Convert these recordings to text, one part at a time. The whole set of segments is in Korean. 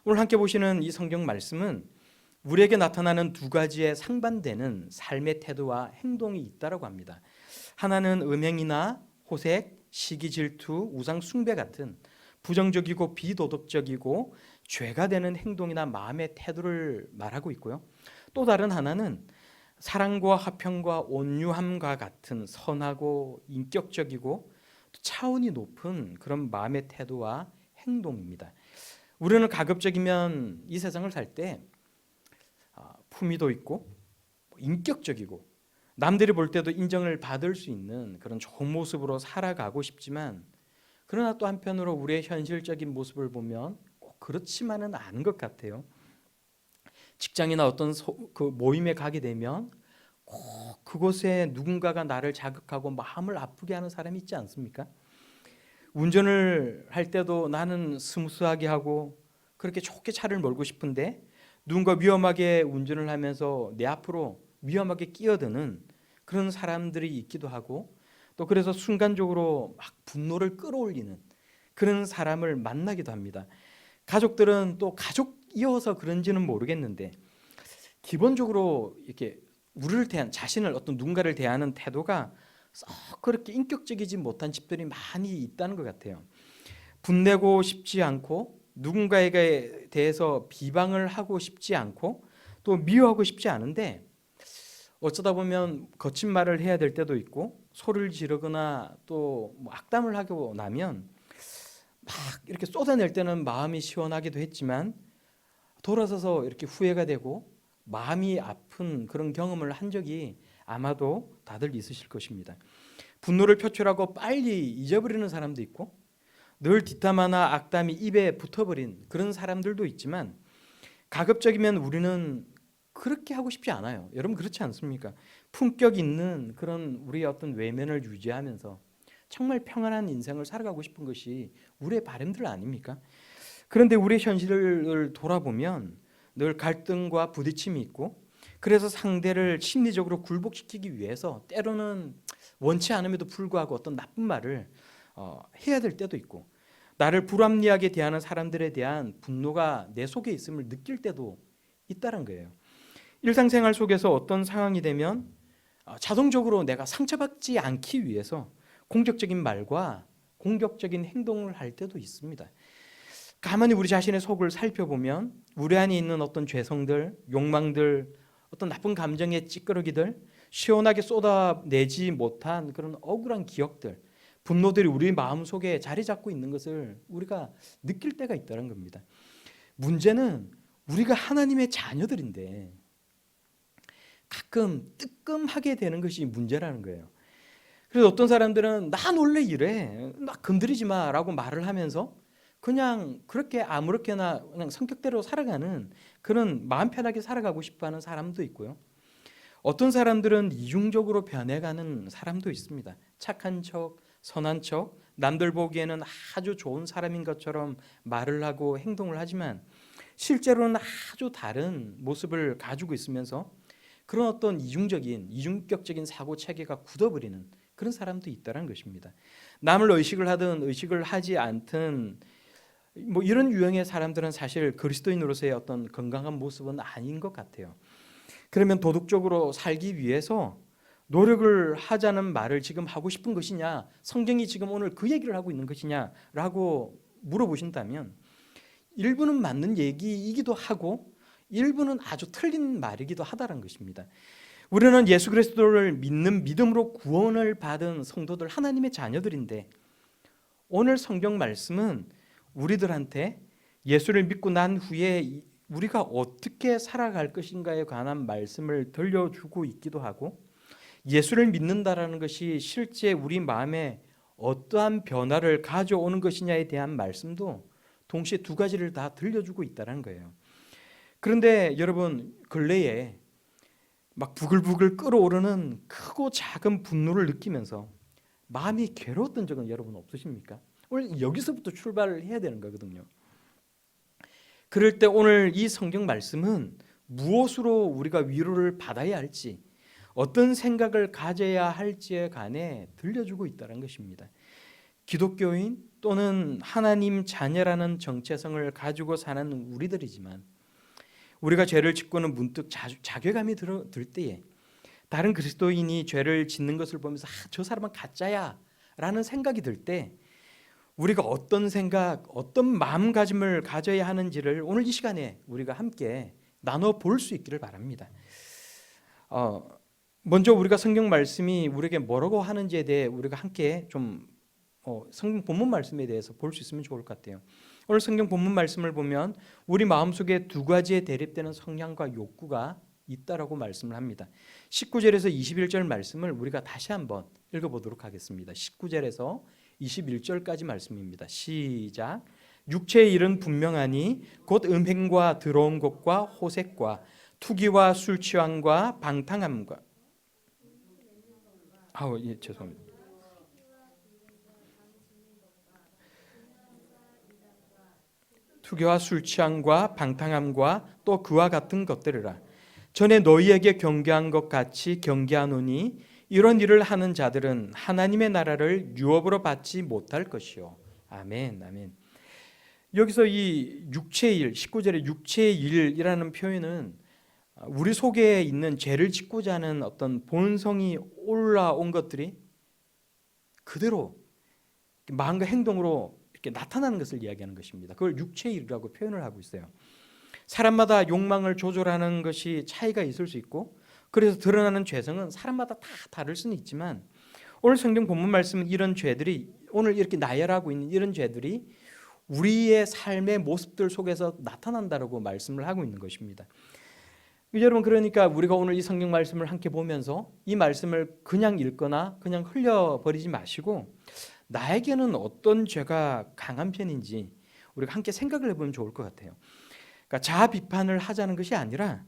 오늘 함께 보시는 이 성경 말씀은 우리에게 나타나는 두 가지의 상반되는 삶의 태도와 행동이 있다고 합니다. 하나는 음행이나 호색, 시기 질투, 우상 숭배 같은 부정적이고 비도덕적이고 죄가 되는 행동이나 마음의 태도를 말하고 있고요. 또 다른 하나는 사랑과 화평과 온유함과 같은 선하고 인격적이고 차원이 높은 그런 마음의 태도와 행동입니다. 우리는 가급적이면 이 세상을 살 때 품위도 있고 인격적이고 남들이 볼 때도 인정을 받을 수 있는 그런 좋은 모습으로 살아가고 싶지만, 그러나 또 한편으로 우리의 현실적인 모습을 보면 꼭 그렇지만은 않은 것 같아요. 직장이나 어떤 그 모임에 가게 되면 꼭 그곳에 누군가가 나를 자극하고 마음을 아프게 하는 사람이 있지 않습니까? 운전을 할 때도 나는 스무스하게 하고 그렇게 좋게 차를 몰고 싶은데 누군가 위험하게 운전을 하면서 내 앞으로 위험하게 끼어드는 그런 사람들이 있기도 하고, 또 그래서 순간적으로 막 분노를 끌어올리는 그런 사람을 만나기도 합니다. 가족들은 또 가족이어서 그런지는 모르겠는데 기본적으로 이렇게 우리를 대한, 자신을 어떤 누군가를 대하는 태도가 썩 그렇게 인격적이지 못한 집들이 많이 있다는 것 같아요. 분내고 싶지 않고 누군가에 대해서 비방을 하고 싶지 않고 또 미워하고 싶지 않은데 어쩌다 보면 거친 말을 해야 될 때도 있고 소리를 지르거나 또 악담을 하고 나면 막 이렇게 쏟아낼 때는 마음이 시원하기도 했지만 돌아서서 이렇게 후회가 되고 마음이 아픈 그런 경험을 한 적이 아마도 다들 있으실 것입니다. 분노를 표출하고 빨리 잊어버리는 사람도 있고 늘 뒷담화나 악담이 입에 붙어버린 그런 사람들도 있지만, 가급적이면 우리는 그렇게 하고 싶지 않아요. 여러분 그렇지 않습니까? 품격 있는 그런 우리의 어떤 외면을 유지하면서 정말 평안한 인생을 살아가고 싶은 것이 우리의 바람들 아닙니까? 그런데 우리의 현실을 돌아보면 늘 갈등과 부딪힘이 있고, 그래서 상대를 심리적으로 굴복시키기 위해서 때로는 원치 않음에도 불구하고 어떤 나쁜 말을 해야 될 때도 있고, 나를 불합리하게 대하는 사람들에 대한 분노가 내 속에 있음을 느낄 때도 있다는 거예요. 일상생활 속에서 어떤 상황이 되면 자동적으로 내가 상처받지 않기 위해서 공격적인 말과 공격적인 행동을 할 때도 있습니다. 가만히 우리 자신의 속을 살펴보면 우리 안에 있는 어떤 죄성들, 욕망들, 어떤 나쁜 감정의 찌끄러기들, 시원하게 쏟아내지 못한 그런 억울한 기억들, 분노들이 우리 마음속에 자리 잡고 있는 것을 우리가 느낄 때가 있다는 겁니다. 문제는 우리가 하나님의 자녀들인데 가끔 뜨끔하게 되는 것이 문제라는 거예요. 그래서 어떤 사람들은 난 원래 이래, 나 건드리지 마라고 말을 하면서 그냥 그렇게 아무렇게나 그냥 성격대로 살아가는, 그런 마음 편하게 살아가고 싶어하는 사람도 있고요. 어떤 사람들은 이중적으로 변해가는 사람도 있습니다. 착한 척, 선한 척, 남들 보기에는 아주 좋은 사람인 것처럼 말을 하고 행동을 하지만 실제로는 아주 다른 모습을 가지고 있으면서 그런 어떤 이중격적인 사고 체계가 굳어버리는 그런 사람도 있다는 것입니다. 남을 의식을 하든 의식을 하지 않든 이런 유형의 사람들은 사실 그리스도인으로서의 어떤 건강한 모습은 아닌 것 같아요. 그러면 도덕적으로 살기 위해서 노력을 하자는 말을 지금 하고 싶은 것이냐, 성경이 지금 오늘 그 얘기를 하고 있는 것이냐라고 물어보신다면 일부는 맞는 얘기이기도 하고 일부는 아주 틀린 말이기도 하다는 것입니다. 우리는 예수 그리스도를 믿는 믿음으로 구원을 받은 성도들, 하나님의 자녀들인데 오늘 성경 말씀은 우리들한테 예수를 믿고 난 후에 우리가 어떻게 살아갈 것인가에 관한 말씀을 들려주고 있기도 하고, 예수를 믿는다라는 것이 실제 우리 마음에 어떠한 변화를 가져오는 것이냐에 대한 말씀도 동시에 두 가지를 다 들려주고 있다는 거예요. 그런데 여러분, 근래에 막 부글부글 끓어오르는 크고 작은 분노를 느끼면서 마음이 괴로웠던 적은 여러분 없으십니까? 오늘 여기서부터 출발을 해야 되는 거거든요. 그럴 때 오늘 이 성경 말씀은 무엇으로 우리가 위로를 받아야 할지, 어떤 생각을 가져야 할지에 관해 들려주고 있다는 것입니다. 기독교인 또는 하나님 자녀라는 정체성을 가지고 사는 우리들이지만 우리가 죄를 짓고는 문득 자괴감이 들 때에 다른 그리스도인이 죄를 짓는 것을 보면서 저 사람은 가짜야 라는 생각이 들 때 우리가 어떤 생각, 어떤 마음가짐을 가져야 하는지를 오늘 이 시간에 우리가 함께 나눠 볼 수 있기를 바랍니다. 먼저 우리가 성경 말씀이 우리에게 뭐라고 하는지에 대해 우리가 함께 좀 성경 본문 말씀에 대해서 볼 수 있으면 좋을 것 같아요. 오늘 성경 본문 말씀을 보면 우리 마음속에 두 가지의 대립되는 성향과 욕구가 있다라고 말씀을 합니다. 19절에서 21절 말씀을 우리가 다시 한번 읽어보도록 하겠습니다. 19절에서 21절까지 말씀입니다. 시작. 육체의 일은 분명하니 곧 음행과 더러운 것과 호색과 투기와 술 취함과 방탕함과 죄송합니다. 투기와 술 취함과 방탕함과 또 그와 같은 것들이라. 전에 너희에게 경계한 것 같이 경계하노니 이런 일을 하는 자들은 하나님의 나라를 유업으로 받지 못할 것이요. 아멘, 아멘. 여기서 이 육체의 일, 19절에 육체의 일이라는 표현은 우리 속에 있는 죄를 짓고자 하는 어떤 본성이 올라온 것들이 그대로 마음과 행동으로 이렇게 나타나는 것을 이야기하는 것입니다. 그걸 육체의 일이라고 표현을 하고 있어요. 사람마다 욕망을 조절하는 것이 차이가 있을 수 있고 그래서 드러나는 죄성은 사람마다 다 다를 수는 있지만 오늘 성경 본문 말씀은 이런 죄들이 오늘 이렇게 나열하고 있는 이런 죄들이 우리의 삶의 모습들 속에서 나타난다라고 말씀을 하고 있는 것입니다. 여러분, 그러니까 우리가 오늘 이 성경 말씀을 함께 보면서 이 말씀을 그냥 읽거나 그냥 흘려버리지 마시고 나에게는 어떤 죄가 강한 편인지 우리가 함께 생각을 해보면 좋을 것 같아요. 그러니까 자아 비판을 하자는 것이 아니라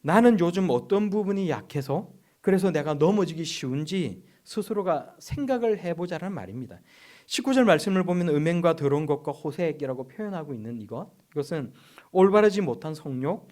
나는 요즘 어떤 부분이 약해서 그래서 내가 넘어지기 쉬운지 스스로가 생각을 해보자는 말입니다. 19절 말씀을 보면 음행과 더러운 것과 호색이라고 표현하고 있는 이것은 올바르지 못한 성욕,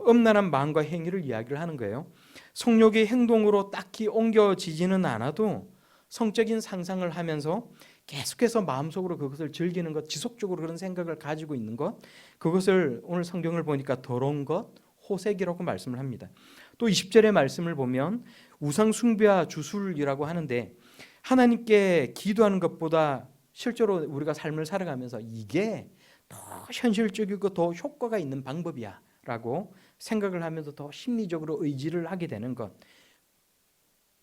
음란한 마음과 행위를 이야기를 하는 거예요. 성욕이 행동으로 딱히 옮겨지지는 않아도 성적인 상상을 하면서 계속해서 마음속으로 그것을 즐기는 것, 지속적으로 그런 생각을 가지고 있는 것, 그것을 오늘 성경을 보니까 더러운 것, 호색이라고 말씀을 합니다. 또 20절의 말씀을 보면 우상 숭배와 주술이라고 하는데 하나님께 기도하는 것보다 실제로 우리가 삶을 살아가면서 이게 더 현실적이고 더 효과가 있는 방법이야 라고 생각을 하면서 더 심리적으로 의지를 하게 되는 것,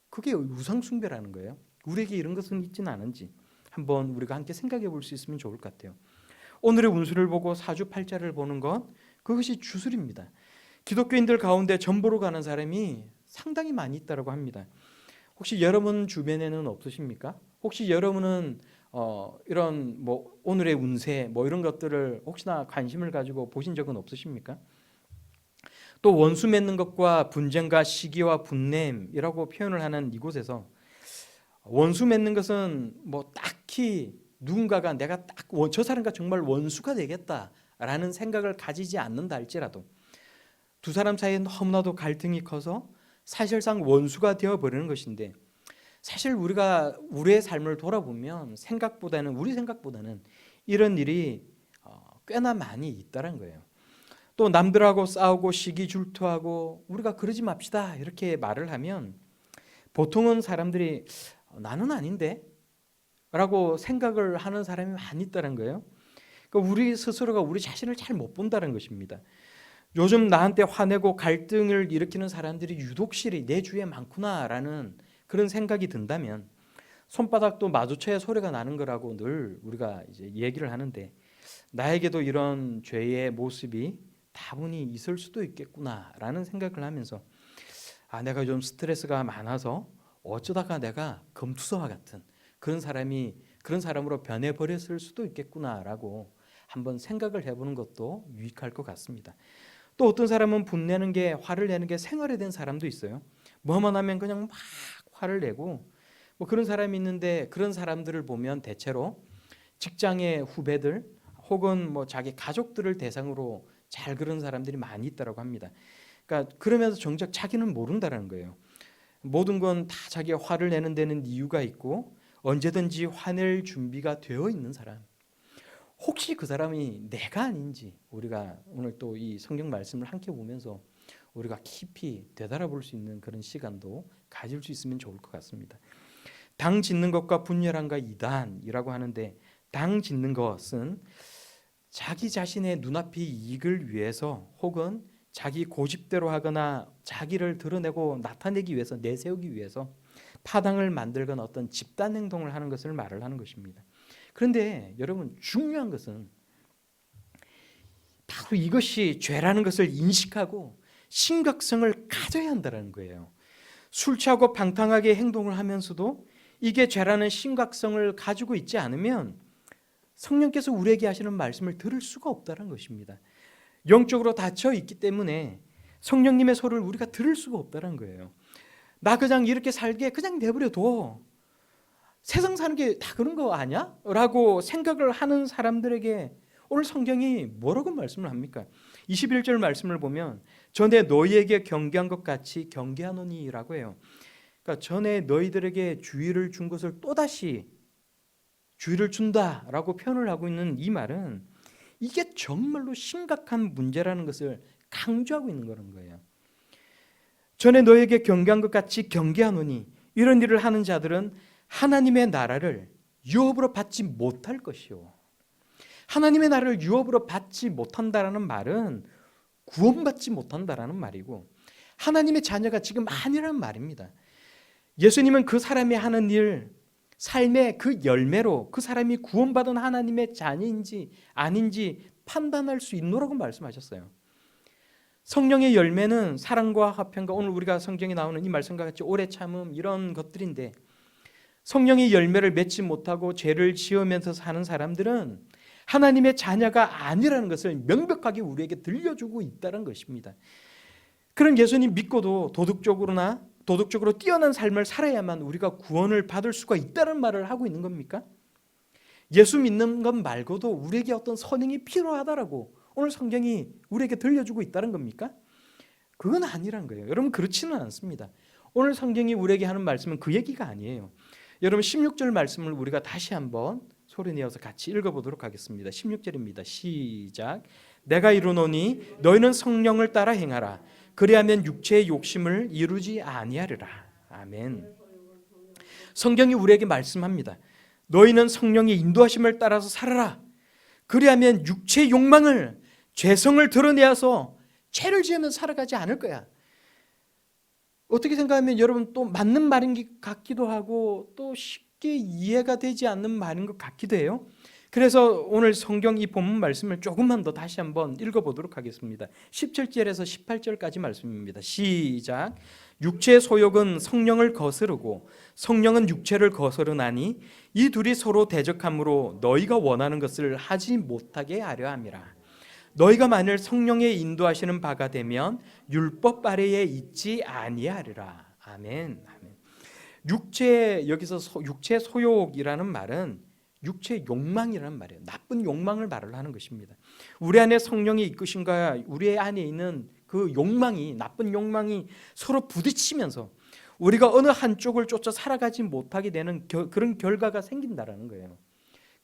그게 우상 숭배라는 거예요. 우리에게 이런 것은 있지는 않은지 한번 우리가 함께 생각해 볼 수 있으면 좋을 것 같아요. 오늘의 운수를 보고 사주팔자를 보는 것, 그것이 주술입니다. 기독교인들 가운데 전보로 가는 사람이 상당히 많이 있다고 합니다. 혹시 여러분 주변에는 없으십니까? 혹시 여러분은 이런 오늘의 운세 이런 것들을 혹시나 관심을 가지고 보신 적은 없으십니까? 또 원수 맺는 것과 분쟁과 시기와 분냄이라고 표현을 하는 이곳에서 원수 맺는 것은 딱히 누군가가 내가 딱 저 사람과 정말 원수가 되겠다라는 생각을 가지지 않는다 할지라도 두 사람 사이에 너무나도 갈등이 커서 사실상 원수가 되어버리는 것인데, 사실 우리가 우리의 삶을 돌아보면 우리 생각보다는 이런 일이 꽤나 많이 있다는 거예요. 또 남들하고 싸우고 시기 질투하고 우리가 그러지 맙시다 이렇게 말을 하면 보통은 사람들이 나는 아닌데 라고 생각을 하는 사람이 많이 있다는 거예요. 그러니까 우리 스스로가 우리 자신을 잘 못 본다는 것입니다. 요즘 나한테 화내고 갈등을 일으키는 사람들이 유독실히 내 주위에 많구나라는 그런 생각이 든다면 손바닥도 마주쳐야 소리가 나는 거라고 늘 우리가 이제 얘기를 하는데, 나에게도 이런 죄의 모습이 다분히 있을 수도 있겠구나라는 생각을 하면서 내가 좀 스트레스가 많아서 어쩌다가 내가 검투소와 같은 그런 사람으로 변해버렸을 수도 있겠구나라고 한번 생각을 해보는 것도 유익할 것 같습니다. 또 어떤 사람은 화를 내는 게 생활이 된 사람도 있어요. 뭐만 하면 그냥 막 화를 내고 그런 사람이 있는데, 그런 사람들을 보면 대체로 직장의 후배들 혹은 자기 가족들을 대상으로 잘 그런 사람들이 많이 있다고 합니다. 그러니까 그러면서 정작 자기는 모른다는 거예요. 모든 건 다 자기가 화를 내는 데는 이유가 있고 언제든지 화낼 준비가 되어 있는 사람, 혹시 그 사람이 내가 아닌지 우리가 오늘 또 이 성경 말씀을 함께 보면서 우리가 깊이 되돌아볼 수 있는 그런 시간도 가질 수 있으면 좋을 것 같습니다. 당 짓는 것과 분열함과 이단이라고 하는데, 당 짓는 것은 자기 자신의 눈앞의 이익을 위해서 혹은 자기 고집대로 하거나 자기를 드러내고 나타내기 위해서, 내세우기 위해서 파당을 만들거나 어떤 집단 행동을 하는 것을 말을 하는 것입니다. 그런데 여러분, 중요한 것은 바로 이것이 죄라는 것을 인식하고 심각성을 가져야 한다는 거예요. 술 취하고 방탕하게 행동을 하면서도 이게 죄라는 심각성을 가지고 있지 않으면 성령께서 우리에게 하시는 말씀을 들을 수가 없다는 것입니다. 영적으로 닫혀 있기 때문에 성령님의 소리를 우리가 들을 수가 없다는 거예요. 나 그냥 이렇게 살게 그냥 내버려 둬. 세상 사는 게 다 그런 거 아니야? 라고 생각을 하는 사람들에게 오늘 성경이 뭐라고 말씀을 합니까? 21절 말씀을 보면 전에 너희에게 경계한 것 같이 경계하노니라고 해요. 그러니까 전에 너희들에게 주의를 준 것을 또다시 주의를 준다라고 표현을 하고 있는 이 말은 이게 정말로 심각한 문제라는 것을 강조하고 있는 거예요. 전에 너희에게 경계한 것 같이 경계하노니 이런 일을 하는 자들은 하나님의 나라를 유업으로 받지 못할 것이요. 하나님의 나라를 유업으로 받지 못한다라는 말은 구원받지 못한다라는 말이고, 하나님의 자녀가 지금 아니라는 말입니다. 예수님은 그 사람이 하는 일, 삶의 그 열매로 그 사람이 구원받은 하나님의 자녀인지 아닌지 판단할 수 있노라고 말씀하셨어요. 성령의 열매는 사랑과 화평과, 오늘 우리가 성경에 나오는 이 말씀과 같이 오래 참음, 이런 것들인데, 성령의 열매를 맺지 못하고 죄를 지으면서 사는 사람들은 하나님의 자녀가 아니라는 것을 명백하게 우리에게 들려주고 있다는 것입니다. 그런 예수님 믿고도 도덕적으로 뛰어난 삶을 살아야만 우리가 구원을 받을 수가 있다는 말을 하고 있는 겁니까? 예수 믿는 것 말고도 우리에게 어떤 선행이 필요하다라고 오늘 성경이 우리에게 들려주고 있다는 겁니까? 그건 아니란 거예요. 여러분, 그렇지는 않습니다. 오늘 성경이 우리에게 하는 말씀은 그 얘기가 아니에요. 여러분, 16절 말씀을 우리가 다시 한번 소리내어서 같이 읽어보도록 하겠습니다. 16절입니다. 시작. 내가 이르노니 너희는 성령을 따라 행하라. 그리하면 육체의 욕심을 이루지 아니하리라. 아멘. 성경이 우리에게 말씀합니다. 너희는 성령의 인도하심을 따라서 살아라. 그리하면 육체의 욕망을, 죄성을 드러내어서 죄를 지으면 살아가지 않을 거야. 어떻게 생각하면 여러분 또 맞는 말인 것 같기도 하고 또 쉽게 이해가 되지 않는 말인 것 같기도 해요. 그래서 오늘 성경 이 본문 말씀을 조금만 더 다시 한번 읽어보도록 하겠습니다. 17절에서 18절까지 말씀입니다. 시작. 육체의 소욕은 성령을 거스르고 성령은 육체를 거스르나니 이 둘이 서로 대적함으로 너희가 원하는 것을 하지 못하게 하려 함이라. 너희가 만일 성령의 인도하시는 바가 되면 율법 아래에 있지 아니하리라. 아멘. 아멘. 여기서 육체 소욕이라는 말은 육체의 욕망이라는 말이에요. 나쁜 욕망을 말을 하는 것입니다. 우리 안에 성령의 이끄심과 우리 안에 있는 그 욕망이, 나쁜 욕망이 서로 부딪히면서 우리가 어느 한쪽을 쫓아 살아가지 못하게 되는 그런 결과가 생긴다라는 거예요.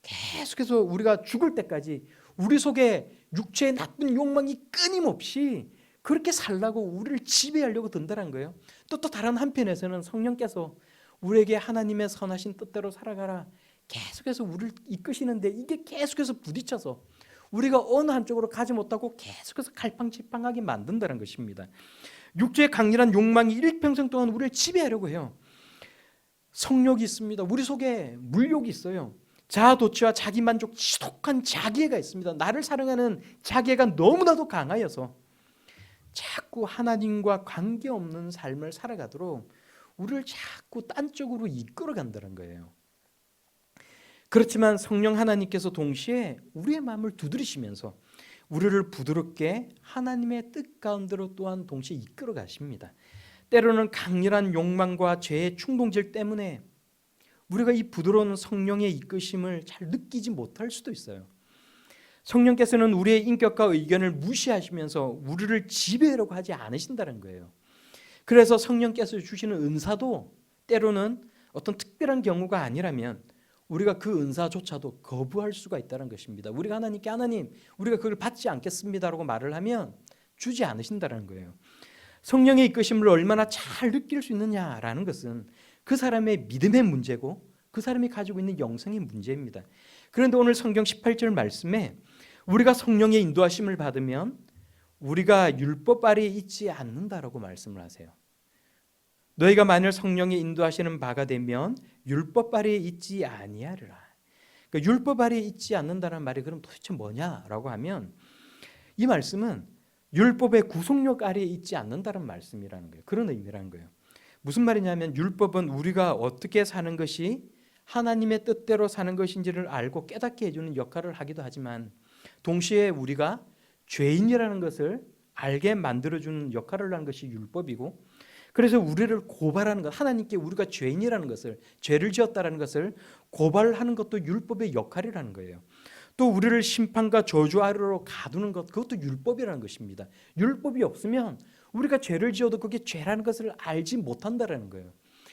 계속해서 우리가 죽을 때까지 우리 속에 육체의 나쁜 욕망이 끊임없이 그렇게 살라고 우리를 지배하려고 든다는 거예요. 또 다른 한편에서는 성령께서 우리에게 하나님의 선하신 뜻대로 살아가라, 계속해서 우리를 이끄시는데 이게 계속해서 부딪혀서 우리가 어느 한쪽으로 가지 못하고 계속해서 갈팡질팡하게 만든다는 것입니다. 육체의 강렬한 욕망이 일평생 동안 우리를 지배하려고 해요. 성욕이 있습니다. 우리 속에 물욕이 있어요. 자아도취와 자기만족, 지독한 자기애가 있습니다. 나를 사랑하는 자기애가 너무나도 강하여서 자꾸 하나님과 관계없는 삶을 살아가도록 우리를 자꾸 딴 쪽으로 이끌어간다는 거예요. 그렇지만 성령 하나님께서 동시에 우리의 마음을 두드리시면서 우리를 부드럽게 하나님의 뜻 가운데로 또한 동시에 이끌어 가십니다. 때로는 강렬한 욕망과 죄의 충동질 때문에 우리가 이 부드러운 성령의 이끄심을 잘 느끼지 못할 수도 있어요. 성령께서는 우리의 인격과 의견을 무시하시면서 우리를 지배하려고 하지 않으신다는 거예요. 그래서 성령께서 주시는 은사도 때로는 어떤 특별한 경우가 아니라면 우리가 그 은사조차도 거부할 수가 있다는 것입니다. 우리가 하나님께 하나님 우리가 그걸 받지 않겠습니다라고 말을 하면 주지 않으신다는 거예요. 성령의 이끄심을 얼마나 잘 느낄 수 있느냐라는 것은 그 사람의 믿음의 문제고 그 사람이 가지고 있는 영성의 문제입니다. 그런데 오늘 성경 18절 말씀에 우리가 성령의 인도하심을 받으면 우리가 율법 아래에 있지 않는다라고 말씀을 하세요. 너희가 만일 성령의 인도하시는 바가 되면 율법 아래에 있지 아니하리라. 그러니까 율법 아래에 있지 않는다는 말이 그럼 도대체 뭐냐라고 하면 이 말씀은 율법의 구속력 아래에 있지 않는다는 말씀이라는 거예요. 그런 의미라는 거예요. 무슨 말이냐면 율법은 우리가 어떻게 사는 것이 하나님의 뜻대로 사는 것인지를 알고 깨닫게 해주는 역할을 하기도 하지만 동시에 우리가 죄인이라는 것을 알게 만들어주는 역할을 하는 것이 율법이고 그래서 우리를 고발하는 것, 하나님께 우리가 죄인이라는 것을, 죄를 지었다는 것을 고발하는 것도 율법의 역할이라는 거예요. 또 우리를 심판과 저주 아래로 가두는 것, 그것도 율법이라는 것입니다. 율법이 없으면 우리가 죄를 지어도 그게 죄라는 것을 알지 못한다는 거예요.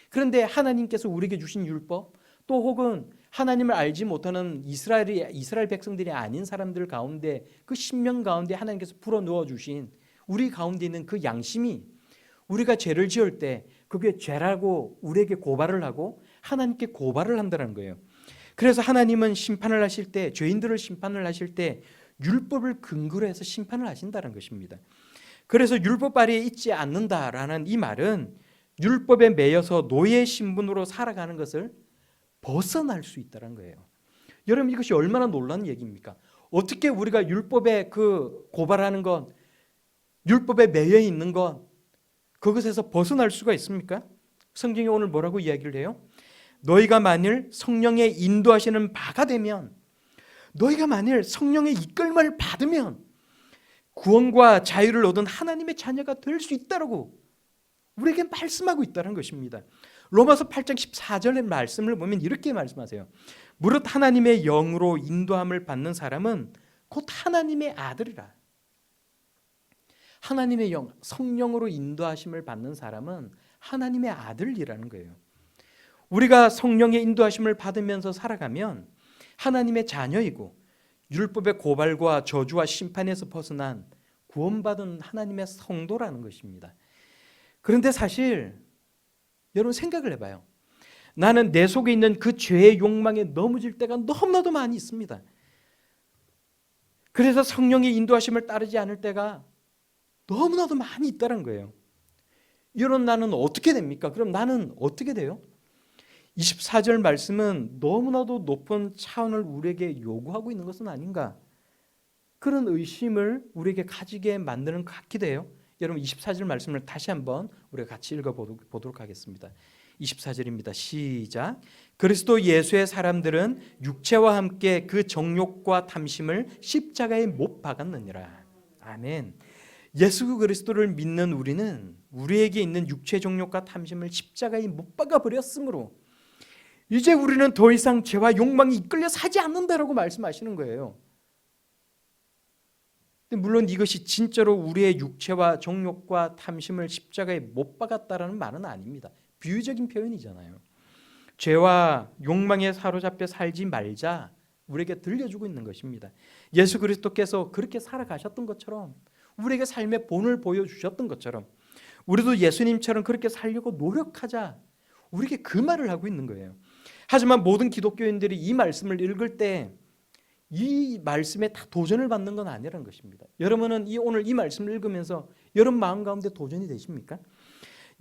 그런데 하나님께서 우리에게 주신 율법, 또 혹은 하나님을 알지 못하는 이스라엘 백성들이 아닌 사람들 가운데 그 신명 가운데 하나님께서 불어넣어 주신 우리 가운데 있는 그 양심이 우리가 죄를 지을 때 그게 죄라고 우리에게 고발을 하고 하나님께 고발을 한다는 거예요. 그래서 하나님은 심판을 하실 때 죄인들을 심판을 하실 때 율법을 근거로 해서 심판을 하신다는 것입니다. 그래서 율법 아래에 있지 않는다라는 이 말은 율법에 매여서 노예 신분으로 살아가는 것을 벗어날 수 있다는 거예요. 여러분 이것이 얼마나 놀라운 얘기입니까? 어떻게 우리가 율법에 그 고발하는 것, 율법에 매여 있는 것 그것에서 벗어날 수가 있습니까? 성경이 오늘 뭐라고 이야기를 해요? 너희가 만일 성령의 인도하시는 바가 되면 너희가 만일 성령의 이끌림을 받으면 구원과 자유를 얻은 하나님의 자녀가 될 수 있다라고 우리에게 말씀하고 있다는 것입니다. 로마서 8장 14절의 말씀을 보면 이렇게 말씀하세요. 무릇 하나님의 영으로 인도함을 받는 사람은 곧 하나님의 아들이라. 하나님의 영, 성령으로 인도하심을 받는 사람은 하나님의 아들이라는 거예요. 우리가 성령의 인도하심을 받으면서 살아가면 하나님의 자녀이고 율법의 고발과 저주와 심판에서 벗어난 구원받은 하나님의 성도라는 것입니다. 그런데 사실 여러분 생각을 해봐요. 나는 내 속에 있는 그 죄의 욕망에 넘어질 때가 너무나도 많이 있습니다. 그래서 성령의 인도하심을 따르지 않을 때가 너무나도 많이 있다는 거예요. 이런 나는 어떻게 됩니까? 그럼 나는 어떻게 돼요? 24절 말씀은 너무나도 높은 차원을 우리에게 요구하고 있는 것은 아닌가? 그런 의심을 우리에게 가지게 만드는 것 같기도 해요. 여러분 24절 말씀을 다시 한번 우리가 같이 읽어보도록 하겠습니다. 24절입니다. 시작. 그리스도 예수의 사람들은 육체와 함께 그 정욕과 탐심을 십자가에 못 박았느니라. 아멘. 예수 그리스도를 믿는 우리는 우리에게 있는 육체 정욕과 탐심을 십자가에 못 박아 버렸으므로 이제 우리는 더 이상 죄와 욕망이 이끌려 사지 않는다라고 말씀하시는 거예요. 물론 이것이 진짜로 우리의 육체와 정욕과 탐심을 십자가에 못 박았다라는 말은 아닙니다. 비유적인 표현이잖아요. 죄와 욕망에 사로잡혀 살지 말자 우리에게 들려주고 있는 것입니다. 예수 그리스도께서 그렇게 살아가셨던 것처럼 우리에게 삶의 본을 보여주셨던 것처럼 우리도 예수님처럼 그렇게 살려고 노력하자 우리에게 그 말을 하고 있는 거예요. 하지만 모든 기독교인들이 이 말씀을 읽을 때 이 말씀에 다 도전을 받는 건 아니라는 것입니다. 여러분은 오늘 이 말씀을 읽으면서 여러분 마음 가운데 도전이 되십니까?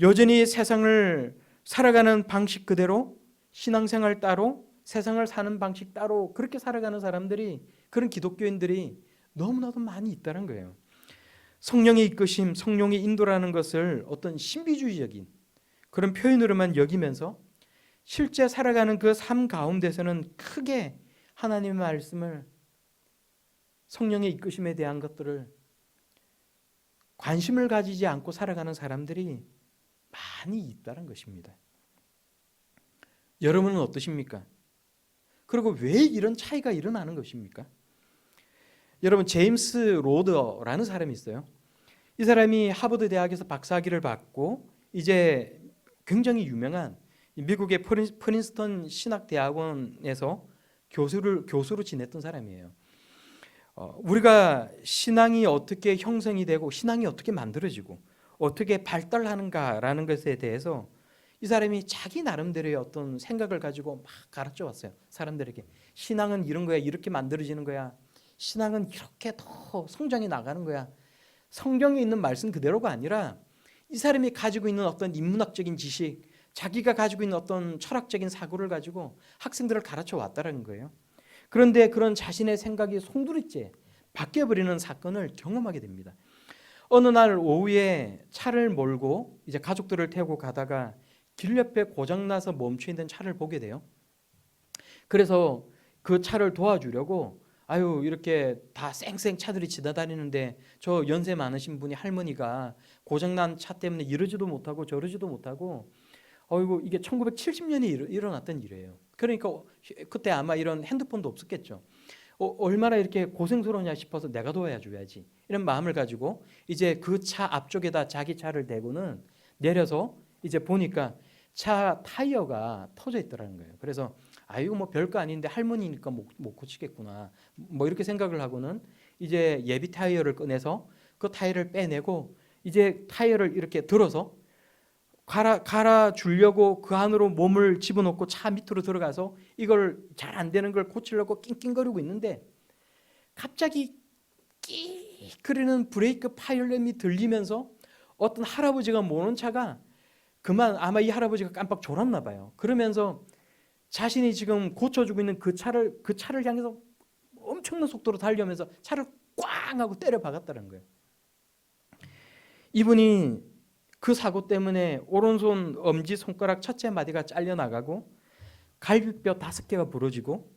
여전히 세상을 살아가는 방식 그대로 신앙생활 따로 세상을 사는 방식 따로 그렇게 살아가는 사람들이 그런 기독교인들이 너무나도 많이 있다는 거예요. 성령의 이끄심, 성령의 인도라는 것을 어떤 신비주의적인 그런 표현으로만 여기면서 실제 살아가는 그 삶 가운데서는 크게 하나님의 말씀을 성령의 이끄심에 대한 것들을 관심을 가지지 않고 살아가는 사람들이 많이 있다는 것입니다. 여러분은 어떠십니까? 그리고 왜 이런 차이가 일어나는 것입니까? 여러분 제임스 로더라는 사람이 있어요. 이 사람이 하버드 대학에서 박사학위를 받고 이제 굉장히 유명한 미국의 프린스턴 신학대학원에서 교수로 지냈던 사람이에요. 우리가 신앙이 어떻게 형성이 되고 신앙이 어떻게 만들어지고 어떻게 발달하는가라는 것에 대해서 이 사람이 자기 나름대로의 어떤 생각을 가지고 막 가르쳐 왔어요. 사람들에게 신앙은 이런 거야, 이렇게 만들어지는 거야, 신앙은 이렇게 더 성장해 나가는 거야. 성경에 있는 말씀 그대로가 아니라 이 사람이 가지고 있는 어떤 인문학적인 지식, 자기가 가지고 있는 어떤 철학적인 사고를 가지고 학생들을 가르쳐 왔다는 거예요. 그런데 그런 자신의 생각이 송두리째 바뀌어버리는 사건을 경험하게 됩니다. 어느 날 오후에 차를 몰고 이제 가족들을 태우고 가다가 길 옆에 고장나서 멈춰 있는 차를 보게 돼요. 그래서 그 차를 도와주려고 아유 이렇게 다 쌩쌩 차들이 지나다니는데 저 연세 많으신 분이 할머니가 고장난 차 때문에 이러지도 못하고 저러지도 못하고 어이구 이게 1970년에 일어났던 일이에요. 그러니까 그때 아마 이런 핸드폰도 없었겠죠. 얼마나 이렇게 고생스러우냐 싶어서 내가 도와줘야지 이런 마음을 가지고 이제 그 차 앞쪽에다 자기 차를 대고는 내려서 이제 보니까 차 타이어가 터져 있더라는 거예요. 그래서 아이고 뭐 별거 아닌데 할머니니까 못 고치겠구나 뭐 이렇게 생각을 하고는 이제 예비 타이어를 꺼내서 그 타이어를 빼내고 이제 타이어를 이렇게 들어서 갈아 주려고 그 안으로 몸을 집어넣고 차 밑으로 들어가서 이걸 잘 안 되는 걸 고치려고 낑낑거리고 있는데 갑자기 끼 그리는 브레이크 파일럿이 들리면서 어떤 할아버지가 모는 차가 그만 아마 이 할아버지가 깜빡 졸았나 봐요. 그러면서 자신이 지금 고쳐주고 있는 그 차를 향해서 엄청난 속도로 달려오면서 차를 꽝 하고 때려 박았다는 거예요. 이분이 그 사고 때문에 오른손 엄지 손가락 첫째 마디가 잘려나가고 갈비뼈 5개가 부러지고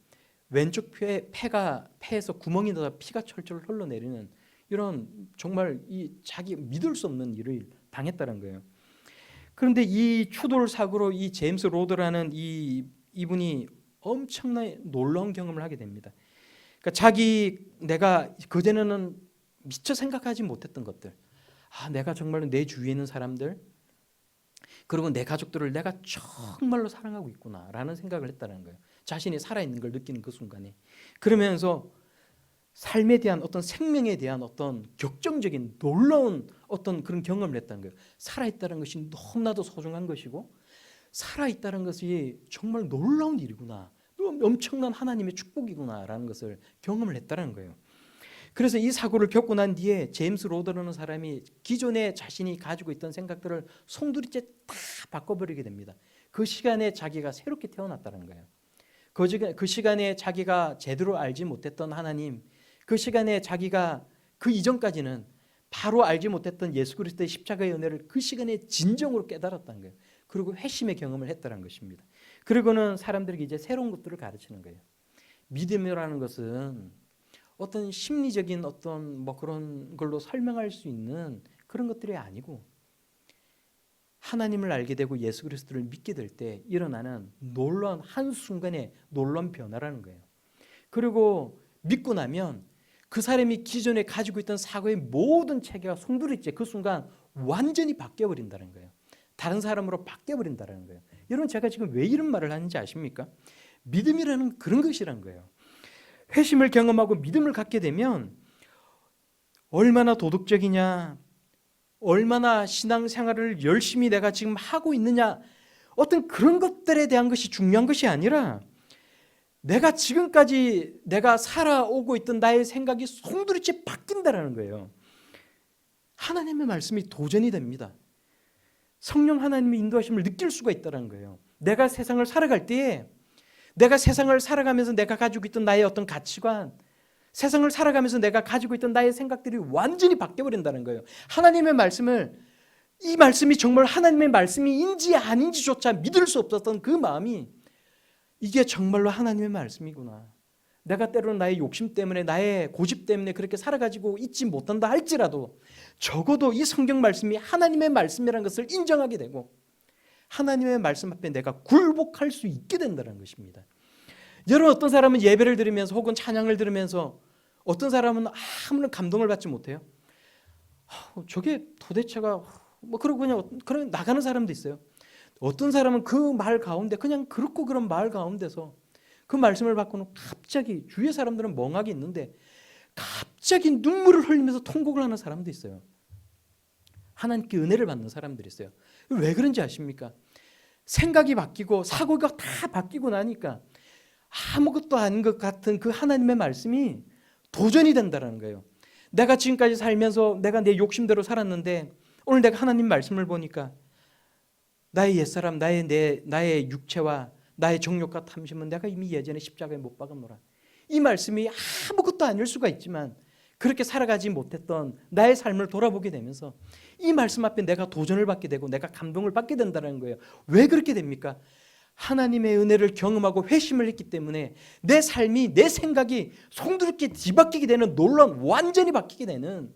왼쪽 폐에서 구멍이 나서 피가 철철 흘러내리는 이런 정말 이 자기 믿을 수 없는 일을 당했다는 거예요. 그런데 이 추돌 사고로 이 제임스 로드라는 이분이 엄청나게 놀라운 경험을 하게 됩니다. 그러니까 내가 그전에는 미처 생각하지 못했던 것들, 내가 정말로 내 주위에 있는 사람들 그리고 내 가족들을 내가 정말로 사랑하고 있구나라는 생각을 했다는 거예요. 자신이 살아있는 걸 느끼는 그 순간에. 그러면서 삶에 대한 어떤 생명에 대한 어떤 격정적인 놀라운 어떤 그런 경험을 했다는 거예요. 살아있다는 것이 너무나도 소중한 것이고 살아있다는 것이 정말 놀라운 일이구나, 엄청난 하나님의 축복이구나라는 것을 경험을 했다는 거예요. 그래서 이 사고를 겪고 난 뒤에 제임스 로더라는 사람이 기존에 자신이 가지고 있던 생각들을 송두리째 다 바꿔버리게 됩니다. 그 시간에 자기가 새롭게 태어났다는 거예요. 그 시간에 자기가 제대로 알지 못했던 하나님, 그 시간에 자기가 그 이전까지는 바로 알지 못했던 예수 그리스도의 십자가의 은혜를 그 시간에 진정으로 깨달았다는 거예요. 그리고 회심의 경험을 했다는 것입니다. 그리고는 사람들에게 이제 새로운 것들을 가르치는 거예요. 믿음이라는 것은 어떤 심리적인 어떤 뭐 그런 걸로 설명할 수 있는 그런 것들이 아니고 하나님을 알게 되고 예수 그리스도를 믿게 될 때 일어나는 놀라운 한순간의 놀라운 변화라는 거예요. 그리고 믿고 나면 그 사람이 기존에 가지고 있던 사고의 모든 체계가 송두리째 그 순간 완전히 바뀌어버린다는 거예요. 다른 사람으로 바뀌어버린다는 거예요. 여러분 제가 지금 왜 이런 말을 하는지 아십니까? 믿음이라는 그런 것이란 거예요. 회심을 경험하고 믿음을 갖게 되면 얼마나 도덕적이냐, 얼마나 신앙생활을 열심히 내가 지금 하고 있느냐, 어떤 그런 것들에 대한 것이 중요한 것이 아니라 내가 지금까지 내가 살아오고 있던 나의 생각이 송두리째 바뀐다는 거예요. 하나님의 말씀이 도전이 됩니다. 성령 하나님의 인도하심을 느낄 수가 있다는 거예요. 내가 세상을 살아갈 때에 내가 세상을 살아가면서 내가 가지고 있던 나의 어떤 가치관, 세상을 살아가면서 내가 가지고 있던 나의 생각들이 완전히 바뀌어버린다는 거예요. 하나님의 말씀을, 이 말씀이 정말 하나님의 말씀인지 아닌지조차 믿을 수 없었던 그 마음이 이게 정말로 하나님의 말씀이구나. 내가 때로는 나의 욕심 때문에 나의 고집 때문에 그렇게 살아가지고 있지 못한다 할지라도 적어도 이 성경 말씀이 하나님의 말씀이라는 것을 인정하게 되고 하나님의 말씀 앞에 내가 굴복할 수 있게 된다는 것입니다. 여러분 어떤 사람은 예배를 드리면서 혹은 찬양을 들으면서 어떤 사람은 아무런 감동을 받지 못해요. 저게 도대체가 뭐 그러고 그냥 나가는 사람도 있어요. 어떤 사람은 그 말 가운데 그냥 그렇고 그런 말 가운데서 그 말씀을 받고는 갑자기 주위의 사람들은 멍하게 있는데 갑자기 눈물을 흘리면서 통곡을 하는 사람도 있어요. 하나님께 은혜를 받는 사람들이 있어요. 왜 그런지 아십니까? 생각이 바뀌고 사고가 다 바뀌고 나니까 아무것도 아닌 것 같은 그 하나님의 말씀이 도전이 된다는 거예요. 내가 지금까지 살면서 내가 내 욕심대로 살았는데 오늘 내가 하나님 말씀을 보니까 나의 옛사람, 나의 육체와 나의 정욕과 탐심은 내가 이미 예전에 십자가에 못 박았노라. 이 말씀이 아무것도 아닐 수가 있지만 그렇게 살아가지 못했던 나의 삶을 돌아보게 되면서 이 말씀 앞에 내가 도전을 받게 되고 내가 감동을 받게 된다는 거예요. 왜 그렇게 됩니까? 하나님의 은혜를 경험하고 회심을 했기 때문에 내 삶이, 내 생각이 송두리째 뒤바뀌게 되는 완전히 바뀌게 되는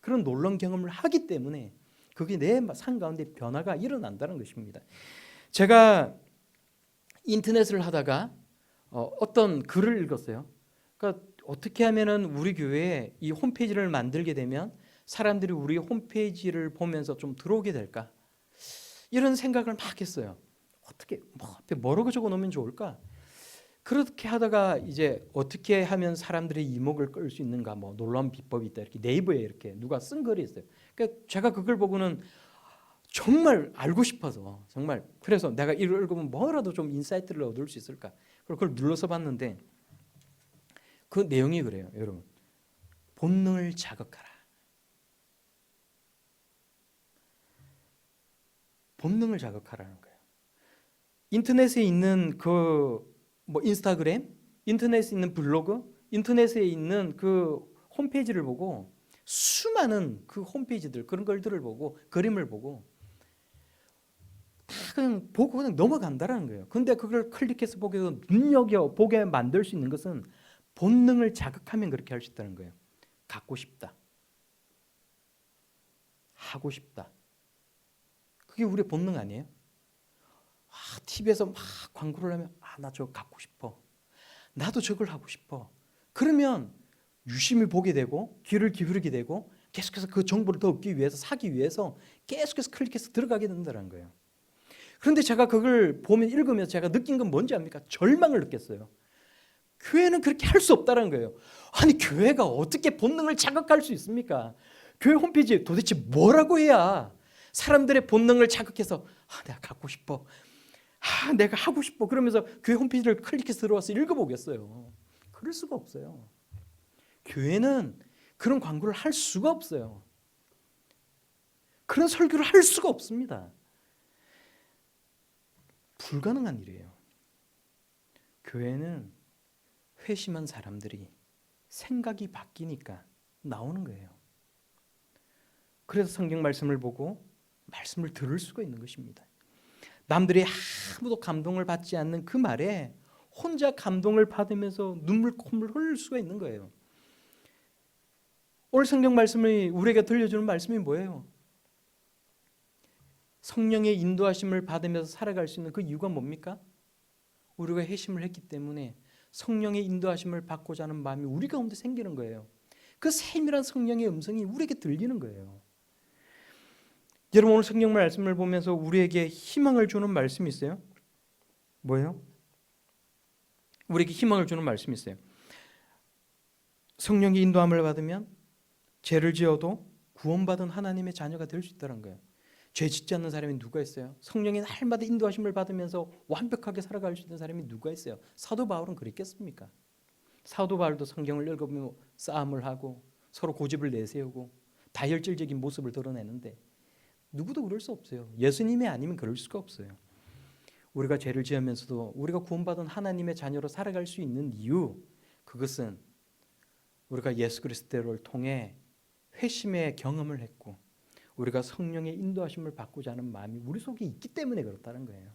그런 놀라운 경험을 하기 때문에 그게 내 삶 가운데 변화가 일어난다는 것입니다. 제가 인터넷을 하다가 어떤 글을 읽었어요. 그러니까 어떻게 하면은 우리 교회에 이 홈페이지를 만들게 되면 사람들이 우리 홈페이지를 보면서 좀 들어오게 될까? 이런 생각을 막 했어요. 어떻게 앞에 뭐라고 적어 놓으면 좋을까? 그렇게 하다가 이제 어떻게 하면 사람들의 이목을 끌 수 있는가, 뭐 놀라운 비법이 있다, 이렇게 네이버에 이렇게 누가 쓴 글이 있어요. 그러니까 제가 그걸 보고는 정말 알고 싶어서 정말 그래서 내가 이걸 읽으면 뭐라도 좀 인사이트를 얻을 수 있을까? 그걸 눌러서 봤는데 그 내용이 그래요, 여러분. 본능을 자극하라. 본능을 자극하라는 거예요. 인터넷에 있는 그 뭐 인스타그램, 인터넷에 있는 블로그, 인터넷에 있는 그 홈페이지를 보고 수많은 그 홈페이지들 그런 걸들을 보고 그림을 보고 다 그냥 보고 그냥 넘어간다라는 거예요. 근데 그걸 클릭해서 보게 되고 눈여겨 보게 만들 수 있는 것은 본능을 자극하면 그렇게 할 수 있다는 거예요. 갖고 싶다. 하고 싶다. 그게 우리의 본능 아니에요? TV에서 막 광고를 하면 나 저거 갖고 싶어. 나도 저걸 하고 싶어. 그러면 유심히 보게 되고 귀를 기울이게 되고 계속해서 그 정보를 더 얻기 위해서 사기 위해서 계속해서 클릭해서 들어가게 된다는 거예요. 그런데 제가 그걸 보면 읽으면서 제가 느낀 건 뭔지 압니까? 절망을 느꼈어요. 교회는 그렇게 할 수 없다는 거예요. 아니 교회가 어떻게 본능을 자극할 수 있습니까? 교회 홈페이지에 도대체 뭐라고 해야 사람들의 본능을 자극해서 내가 갖고 싶어. 내가 하고 싶어. 그러면서 교회 홈페이지를 클릭해서 들어와서 읽어보겠어요. 그럴 수가 없어요. 교회는 그런 광고를 할 수가 없어요. 그런 설교를 할 수가 없습니다. 불가능한 일이에요. 교회는 회심한 사람들이 생각이 바뀌니까 나오는 거예요. 그래서 성경 말씀을 보고 말씀을 들을 수가 있는 것입니다. 남들이 아무도 감동을 받지 않는 그 말에 혼자 감동을 받으면서 눈물 콧물 흘릴 수가 있는 거예요. 오늘 성경 말씀이 우리에게 들려주는 말씀이 뭐예요? 성령의 인도하심을 받으면서 살아갈 수 있는 그 이유가 뭡니까? 우리가 회심을 했기 때문에 성령의 인도하심을 받고자 하는 마음이 우리 가운데 생기는 거예요. 그 세밀한 성령의 음성이 우리에게 들리는 거예요. 여러분 오늘 성경 말씀을 보면서 우리에게 희망을 주는 말씀이 있어요. 뭐예요? 우리에게 희망을 주는 말씀이 있어요. 성령의 인도함을 받으면 죄를 지어도 구원받은 하나님의 자녀가 될 수 있다는 거예요. 죄 짓지 않는 사람이 누가 있어요? 성령의 날마다 인도하심을 받으면서 완벽하게 살아갈 수 있는 사람이 누가 있어요? 사도 바울은 그랬겠습니까? 사도 바울도 성경을 읽으며 싸움을 하고 서로 고집을 내세우고 다혈질적인 모습을 드러내는데 누구도 그럴 수 없어요. 예수님이 아니면 그럴 수가 없어요. 우리가 죄를 지으면서도 우리가 구원받은 하나님의 자녀로 살아갈 수 있는 이유, 그것은 우리가 예수 그리스도를 통해 회심의 경험을 했고 우리가 성령의 인도하심을 받고자 하는 마음이 우리 속에 있기 때문에 그렇다는 거예요.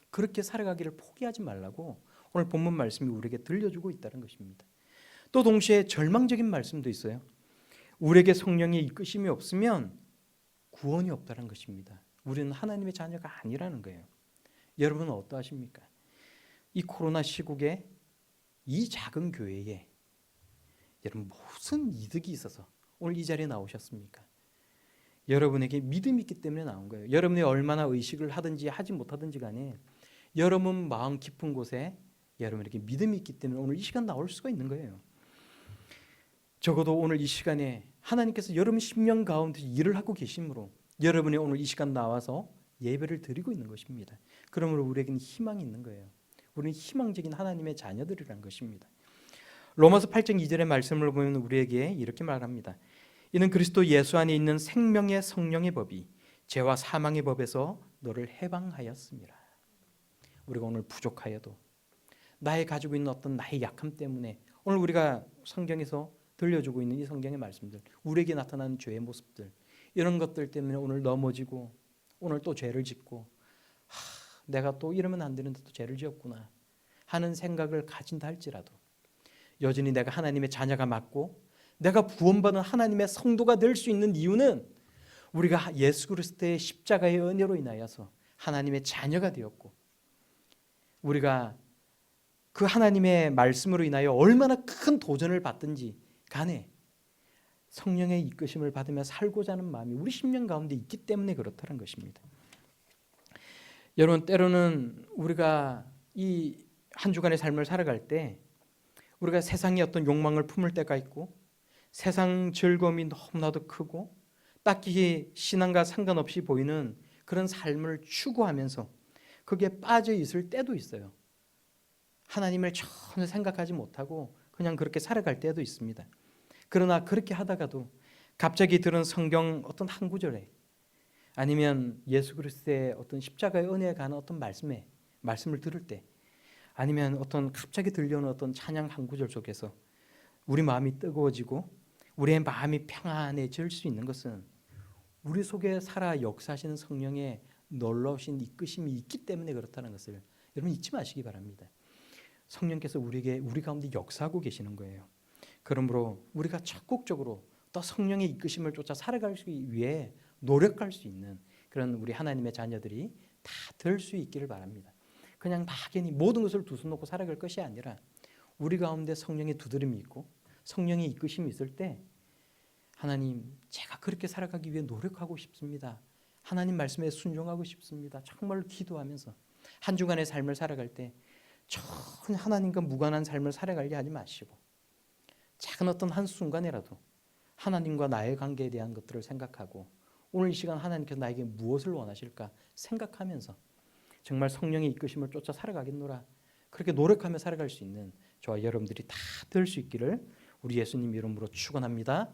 그렇게 살아가기를 포기하지 말라고 오늘 본문 말씀이 우리에게 들려주고 있다는 것입니다. 또 동시에 절망적인 말씀도 있어요. 우리에게 성령의 이끄심이 없으면 구원이 없다는 것입니다. 우리는 하나님의 자녀가 아니라는 거예요. 여러분은 어떠하십니까? 이 코로나 시국에 이 작은 교회에 여러분 무슨 이득이 있어서 오늘 이 자리에 나오셨습니까? 여러분에게 믿음이 있기 때문에 나온 거예요. 여러분이 얼마나 의식을 하든지 하지 못하든지 간에 여러분 마음 깊은 곳에 여러분에게 믿음이 있기 때문에 오늘 이 시간 나올 수가 있는 거예요. 적어도 오늘 이 시간에 하나님께서 여러분 심령 가운데 일을 하고 계심으로 여러분이 오늘 이 시간 나와서 예배를 드리고 있는 것입니다. 그러므로 우리에게는 희망이 있는 거예요. 우리는 희망적인 하나님의 자녀들이라는 것입니다. 로마서 8장 2절의 말씀을 보면 우리에게 이렇게 말합니다. 이는 그리스도 예수 안에 있는 생명의 성령의 법이 죄와 사망의 법에서 너를 해방하였습니다. 우리가 오늘 부족하여도 나의 가지고 있는 어떤 나의 약함 때문에 오늘 우리가 성경에서 들려주고 있는 이 성경의 말씀들, 우리에게 나타나는 죄의 모습들, 이런 것들 때문에 오늘 넘어지고 오늘 또 죄를 짓고 내가 또 이러면 안 되는데 또 죄를 지었구나 하는 생각을 가진다 할지라도 여전히 내가 하나님의 자녀가 맞고 내가 구원받은 하나님의 성도가 될 수 있는 이유는 우리가 예수 그리스도의 십자가의 은혜로 인하여서 하나님의 자녀가 되었고 우리가 그 하나님의 말씀으로 인하여 얼마나 큰 도전을 받든지 간에 성령의 이끄심을 받으며 살고자 하는 마음이 우리 심령 가운데 있기 때문에 그렇다는 것입니다. 여러분, 때로는 우리가 이 한 주간의 삶을 살아갈 때 우리가 세상의 어떤 욕망을 품을 때가 있고 세상 즐거움이 너무나도 크고 딱히 신앙과 상관없이 보이는 그런 삶을 추구하면서 거기에 빠져 있을 때도 있어요. 하나님을 전혀 생각하지 못하고 그냥 그렇게 살아갈 때도 있습니다. 그러나 그렇게 하다가도 갑자기 들은 성경 어떤 한 구절에 아니면 예수 그리스도의 어떤 십자가의 은혜에 관한 어떤 말씀을 들을 때 아니면 어떤 갑자기 들려오는 어떤 찬양 한 구절 속에서 우리 마음이 뜨거워지고 우리의 마음이 평안해질 수 있는 것은 우리 속에 살아 역사하시는 성령의 놀라우신 이끄심이 있기 때문에 그렇다는 것을 여러분 잊지 마시기 바랍니다. 성령께서 우리 가운데 역사하고 계시는 거예요. 그러므로 우리가 적극적으로 또 성령의 이끄심을 쫓아 살아가기 위해 노력할 수 있는 그런 우리 하나님의 자녀들이 다 될 수 있기를 바랍니다. 그냥 막연히 모든 것을 두 손 놓고 살아갈 것이 아니라 우리 가운데 성령의 두드림이 있고 성령의 이끄심이 있을 때 하나님, 제가 그렇게 살아가기 위해 노력하고 싶습니다. 하나님 말씀에 순종하고 싶습니다. 정말로 기도하면서 한 주간의 삶을 살아갈 때 전혀 하나님과 무관한 삶을 살아가게 하지 마시고 작은 어떤 한순간이라도 하나님과 나의 관계에 대한 것들을 생각하고 오늘 이 시간 하나님께서 나에게 무엇을 원하실까 생각하면서 정말 성령의 이끄심을 쫓아 살아가겠노라 그렇게 노력하며 살아갈 수 있는 저와 여러분들이 다 될 수 있기를 우리 예수님 이름으로 축원합니다.